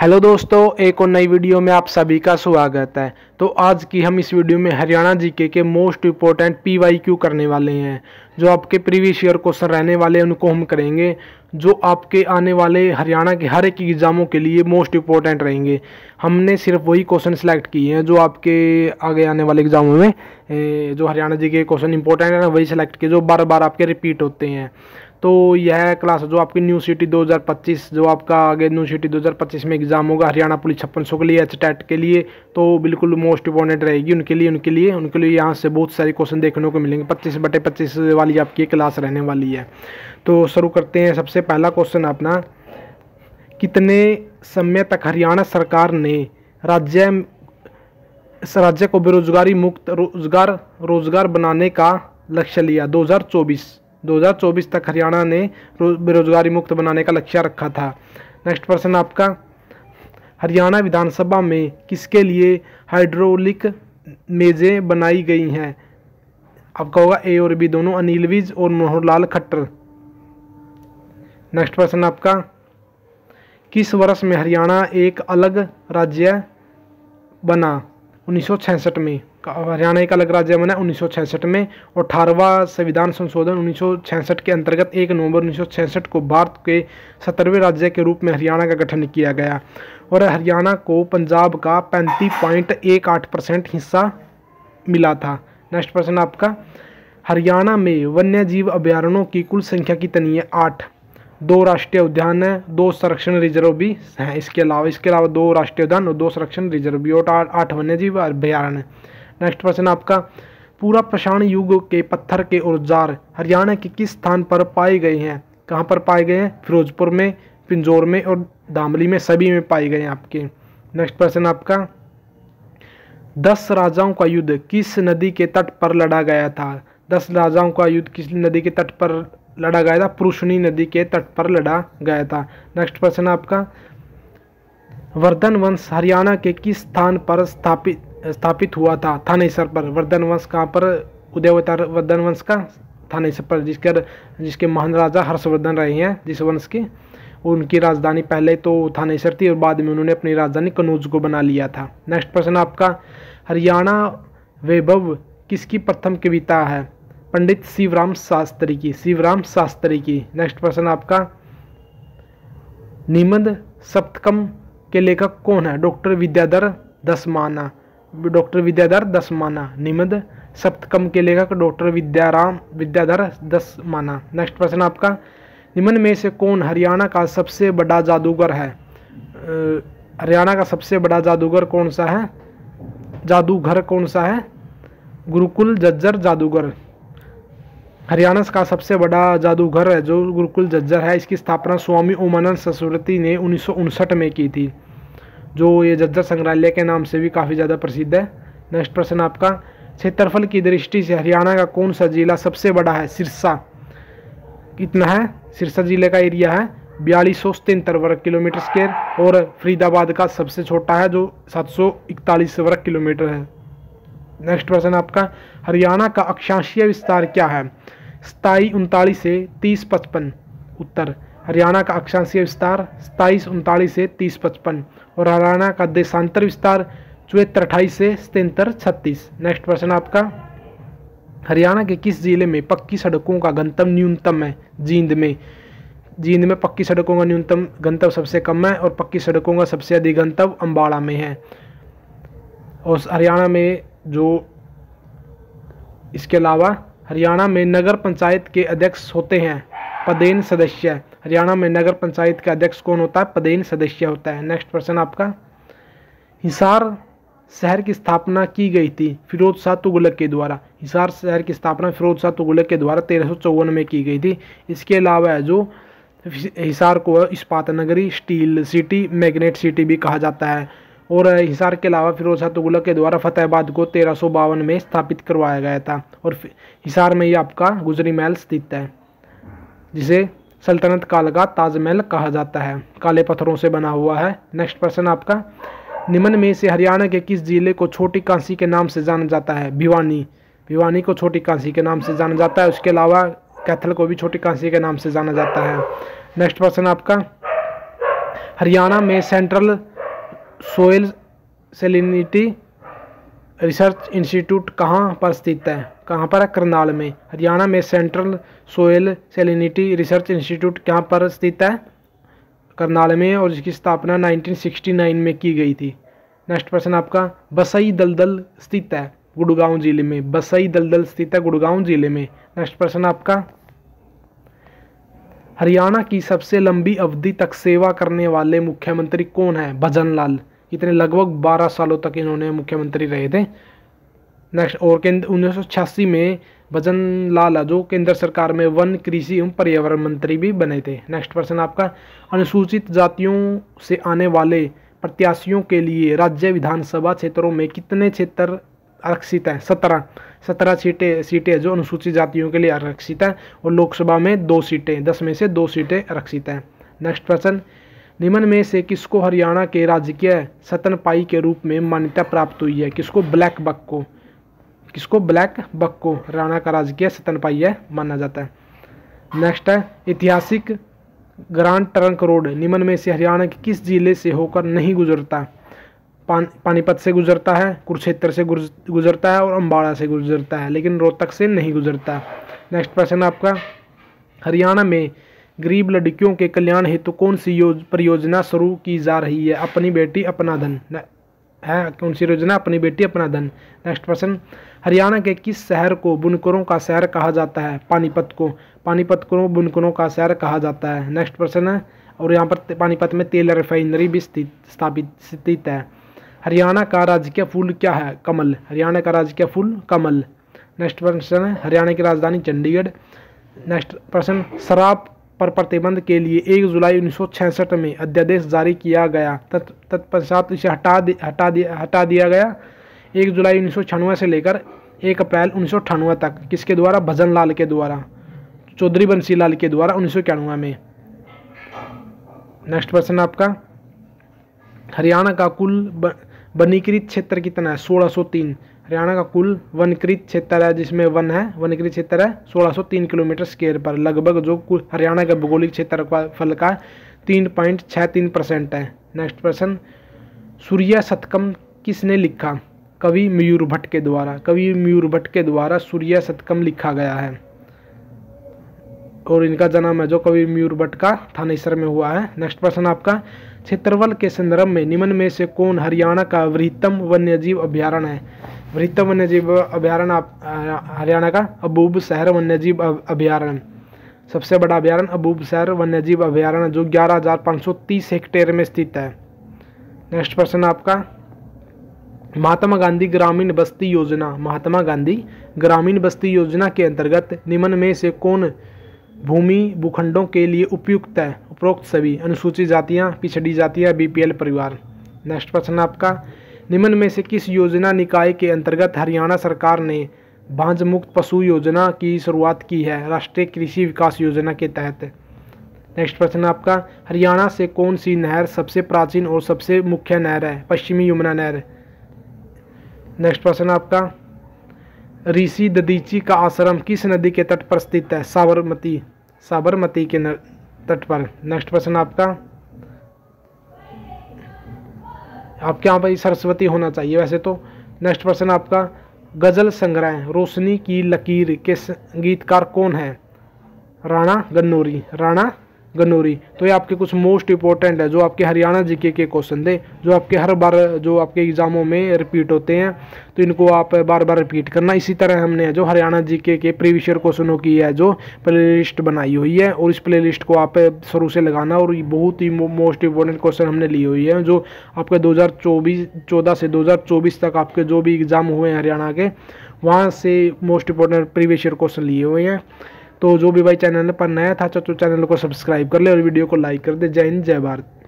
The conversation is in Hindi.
हेलो दोस्तों, एक और नई वीडियो में आप सभी का स्वागत है। तो आज की हम इस वीडियो में हरियाणा जीके के मोस्ट इम्पोर्टेंट पीवाईक्यू करने वाले हैं। जो आपके प्रीवियस ईयर क्वेश्चन रहने वाले हैं उनको हम करेंगे, जो आपके आने वाले हरियाणा के हर एक एग्जामों के लिए मोस्ट इम्पोर्टेंट रहेंगे। हमने सिर्फ वही क्वेश्चन सेलेक्ट किए हैं जो आपके आगे आने वाले एग्जामों में जो हरियाणा जीके क्वेश्चन इंपॉर्टेंट है ना, वही सेलेक्ट किए जो बार बार आपके रिपीट होते हैं। तो यह क्लास जो आपकी न्यू सिटी 2025 जो आपका आगे न्यू सिटी 2025 में एग्जाम होगा हरियाणा पुलिस 5600 के लिए, एचटेट के लिए, तो बिल्कुल मोस्ट इंपॉर्टेंट रहेगी उनके लिए यहाँ से बहुत सारे क्वेश्चन देखने को मिलेंगे। 25/25 वाली आपकी क्लास रहने वाली है। तो शुरू करते हैं। सबसे पहला क्वेश्चन अपना, कितने समय तक हरियाणा सरकार ने राज्य को बेरोजगारी मुक्त रोजगार बनाने का लक्ष्य लिया? 2024 तक हरियाणा ने बेरोजगारी मुक्त बनाने का लक्ष्य रखा था। नेक्स्ट प्रश्न आपका, हरियाणा विधानसभा में किसके लिए हाइड्रोलिक मेजें बनाई गई हैं? आपका होगा ए और बी दोनों, अनिल विज और मनोहर लाल खट्टर। नेक्स्ट प्रश्न आपका, किस वर्ष में हरियाणा एक अलग राज्य बना? 1966 में हरियाणा एक अलग राज्य बना 1966 में। और 18वां संविधान संशोधन 1966 के अंतर्गत 1 नवंबर 1966 को भारत के 17वें राज्य के रूप में हरियाणा का गठन किया गया और हरियाणा को पंजाब का 35.18% हिस्सा मिला था। नेक्स्ट प्रश्न आपका, हरियाणा में वन्य जीव अभ्यारण्यों की कुल संख्या कितनी है? 8। 2 राष्ट्रीय उद्यान है, 2 संरक्षण रिजर्व भी हैं। इसके अलावा 2 राष्ट्रीय उद्यान और 2 संरक्षण रिजर्व भी और 8 वन्य जीव अभ्यारण्य। नेक्स्ट प्रश्न आपका, पूरा पाषाण युग के पत्थर के औजार हरियाणा के किस स्थान पर पाए गए हैं? कहाँ पर पाए गए हैं? फिरोजपुर में, पिंजौर में और धामली में, सभी में पाए गए हैं आपके। नेक्स्ट प्रश्न आपका, 10 राजाओं का युद्ध किस नदी के तट पर लड़ा गया था? 10 राजाओं का युद्ध किस नदी के तट पर लड़ा गया था? पुरुषनी नदी के तट पर लड़ा गया था। नेक्स्ट प्रश्न आपका, वर्धन वंश हरियाणा के किस स्थान पर स्थापित हुआ था? थानेसर पर। वर्धन वंश कहाँ पर उदय हुआ था? वर्धन वंश का थानेसर पर, जिसके महान राजा हर्षवर्धन रहे हैं जिस वंश के। उनकी राजधानी पहले तो थानेसर थी और बाद में उन्होंने अपनी राजधानी कनौज को बना लिया था। नेक्स्ट प्रश्न आपका, हरियाणा वैभव किसकी प्रथम कविता है? पंडित शिवराम शास्त्री की। नेक्स्ट प्रश्न आपका, निबंध सप्तकम के लेखक कौन है? डॉक्टर विद्याधर दसमाना। निबंध सप्तकम के लेखक डॉक्टर विद्याधर दसमाना। नेक्स्ट प्रश्न आपका, निम्न में से कौन हरियाणा का सबसे बड़ा जादूगर है? हरियाणा का सबसे बड़ा जादूगर कौन सा है? जादूघर कौन सा है? गुरुकुल झज्जर जादूगर। हरियाणा का सबसे बड़ा जादूघर है जो गुरुकुल झज्जर है। इसकी स्थापना स्वामी ओमानंद सरस्वती ने 1959 में की थी, जो ये झज्जर संग्रहालय के नाम से भी काफ़ी ज़्यादा प्रसिद्ध है। नेक्स्ट प्रश्न आपका, क्षेत्रफल की दृष्टि से हरियाणा का कौन सा जिला सबसे बड़ा है? सिरसा। कितना है? सिरसा जिले का एरिया है 4273 वर्ग किलोमीटर स्क्वायर और फरीदाबाद का सबसे छोटा है जो 741 वर्ग किलोमीटर है। नेक्स्ट प्रश्न आपका, हरियाणा का अक्षांशीय विस्तार क्या है? 2739 से 3055। उत्तर, हरियाणा का अक्षांशीय विस्तार 2739 से 3055 और हरियाणा का देशांतर विस्तार 7428 से 7736। नेक्स्ट प्रश्न आपका, हरियाणा के किस जिले में पक्की सड़कों का घनत्व न्यूनतम है? जींद में पक्की सड़कों का न्यूनतम घनत्व सबसे कम है और पक्की सड़कों का सबसे अधिक घनत्व अम्बाड़ा में है। और हरियाणा में जो इसके अलावा हरियाणा में नगर पंचायत के अध्यक्ष होते हैं पदेन सदस्य। हरियाणा में नगर पंचायत का अध्यक्ष कौन होता है? पदेन सदस्य होता है। नेक्स्ट प्रश्न आपका, हिसार शहर की स्थापना की गई थी फिरोज शाह तुगलक के द्वारा। हिसार शहर की स्थापना फिरोज शाह तुगलक के द्वारा 1354 में की गई थी। इसके अलावा जो हिसार को इस्पात नगरी, स्टील सिटी, मैग्नेट सिटी भी कहा जाता है। और हिसार के अलावा फिरोज शाह तुगलक के द्वारा फतेहाबाद को 1352 में स्थापित करवाया गया था और हिसार में ही आपका गुजरी महल स्थित है, जिसे सल्तनत काल का ताजमहल कहा जाता है, काले पत्थरों से बना हुआ है। नेक्स्ट प्रश्न आपका, निम्न में से हरियाणा के किस जिले को छोटी काशी के नाम से जाना जाता है? भिवानी को छोटी काशी के नाम से जाना जाता है। उसके अलावा कैथल को भी छोटी काशी के नाम से जाना जाता है। नेक्स्ट प्रश्न आपका, हरियाणा में central soil salinity research institute कहाँ पर स्थित है? कहाँ पर है? करनाल में। हरियाणा में central soil salinity research institute कहाँ पर स्थित है? करनाल में, और इसकी स्थापना 1969 में की गई थी। नेक्स्ट प्रश्न आपका, बसई दलदल स्थित है गुड़गांव जिले में। बसई दलदल स्थित है गुड़गांव जिले में। नेक्स्ट प्रश्न आपका, हरियाणा की सबसे लंबी अवधि तक सेवा करने वाले मुख्यमंत्री कौन है? भजन लाल। इतने लगभग 12 सालों तक इन्होंने मुख्यमंत्री रहे थे। नेक्स्ट, और केंद्र 1986 में भजन लाल जो केंद्र सरकार में वन, कृषि एवं पर्यावरण मंत्री भी बने थे। नेक्स्ट प्रश्न आपका, अनुसूचित जातियों से आने वाले प्रत्याशियों के लिए राज्य विधानसभा क्षेत्रों में कितने क्षेत्र आरक्षित हैं? 17 सीटें जो अनुसूचित जातियों के लिए आरक्षित है, और लोकसभा में 2 सीटें, 10 में से 2 सीटें आरक्षित हैं। नेक्स्ट प्रश्न, निम्न में से किसको हरियाणा के राजकीय स्तनपायी के रूप में मान्यता प्राप्त हुई है? किसको? ब्लैक बक को। किसको? ब्लैक बक को हरियाणा का राजकीय स्तनपायी माना जाता है। नेक्स्ट है, ऐतिहासिक ग्रांड ट्रंक रोड निम्न में से हरियाणा के किस जिले से होकर नहीं गुजरता? पानीपत से गुजरता है, कुरुक्षेत्र से गुजरता है, और अम्बाड़ा से गुजरता है, लेकिन रोहतक से नहीं गुजरता। नेक्स्ट प्रश्न आपका, हरियाणा में गरीब लड़कियों के कल्याण हेतु कौन सी परियोजना शुरू की जा रही है? अपनी बेटी अपना धन है। कौन सी योजना? अपनी बेटी अपना धन। नेक्स्ट प्रश्न, हरियाणा के किस शहर को बुनकरों का शहर कहा जाता है? पानीपत को। पानीपत को बुनकरों का शहर कहा जाता है। नेक्स्ट प्रश्न है, और यहाँ पर पानीपत में तेल रिफाइनरी भी स्थित है। हरियाणा का राजकीय फूल क्या है? कमल। हरियाणा का राजकीय फूल कमल। नेक्स्ट प्रश्न है, हरियाणा की राजधानी चंडीगढ़। नेक्स्ट प्रश्न, शराब पर प्रतिबंध के लिए 1 जुलाई 1966 में अध्यादेश जारी किया गया, तत्पश्चात इसे हटा दिया गया 1 जुलाई 1996 से लेकर 1 अप्रैल 1998 तक। किसके द्वारा? भजन लाल के द्वारा, चौधरी बंसी लाल के द्वारा 1991 में। नेक्स्ट प्रश्न आपका, हरियाणा का कुल वनीकृत क्षेत्र कितना है? 1603। हरियाणा का कुल वनकृत क्षेत्र है, जिसमें वन है, वनकृत क्षेत्र है 1603 किलोमीटर स्क्वायर पर। लगभग जो कुल हरियाणा का भौगोलिक क्षेत्रफल का 3.63% है। नेक्स्ट प्रश्न, सूर्य शतकम किसने लिखा? कवि मयूर भट्ट के द्वारा। कवि मयूर भट्ट के द्वारा सूर्य शतकम लिखा गया है, और इनका जन्म है जो कवि मयूर भट्ट का थानेसर में हुआ है। नेक्स्ट प्रश्न आपका, क्षेत्रफल के संदर्भ में निम्न में से कौन हरियाणा का वृहत्तम वन्यजीव अभ्यारण्य है? वृहत्तम वन्यजीव अभ्यारण्य हरियाणा का अबूब शहर वन्यजीव अभ्यारण्य, सबसे बड़ा अभ्यारण्य अबूब शहर वन्यजीव अभ्यारण्य, जो 11,530 हेक्टेयर में स्थित है। नेक्स्ट प्रश्न आपका, महात्मा गांधी ग्रामीण बस्ती योजना। महात्मा गांधी ग्रामीण बस्ती योजना के अंतर्गत निम्न में से कौन भूमि भूखंडों के लिए उपयुक्त है? उपरोक्त सभी, अनुसूचित जातियां, पिछड़ी जातियां, बीपीएल परिवार। नेक्स्ट प्रश्न आपका, निम्न में से किस योजना निकाय के अंतर्गत हरियाणा सरकार ने बांझ मुक्त पशु योजना की शुरुआत की है? राष्ट्रीय कृषि विकास योजना के तहत। नेक्स्ट प्रश्न आपका, हरियाणा से कौन सी नहर सबसे प्राचीन और सबसे मुख्य नहर है? पश्चिमी यमुना नहर। नेक्स्ट प्रश्न आपका, ऋषि दधीची का आश्रम किस नदी के तट पर स्थित है? साबरमती। साबरमती के तट पर। नेक्स्ट प्रश्न आपका यहाँ पर सरस्वती होना चाहिए वैसे तो। नेक्स्ट प्रश्न आपका, गजल संग्रह रोशनी की लकीर के संगीतकार कौन है? राणा गन्नौरी। राणा गन्नौरी। तो ये आपके कुछ मोस्ट इंपॉर्टेंट है जो आपके हरियाणा जीके के क्वेश्चन थे, जो आपके हर बार जो आपके एग्जामों में रिपीट होते हैं, तो इनको आप बार बार रिपीट करना। इसी तरह हमने जो हरियाणा जीके के प्रीवियस ईयर क्वेश्चनों की है जो प्लेलिस्ट बनाई हुई है, और इस प्लेलिस्ट को आप शुरू से लगाना, और बहुत ही मोस्ट इंपॉर्टेंट क्वेश्चन हमने लिए हुई है जो आपके 2014 से 2024 तक आपके जो भी एग्जाम हुए हैं हरियाणा के, वहाँ से most important previous year question लिए हुए हैं। तो जो भी भाई चैनल पर नया था तो चैनल को सब्सक्राइब कर ले और वीडियो को लाइक कर दे। जय हिंद, जय भारत।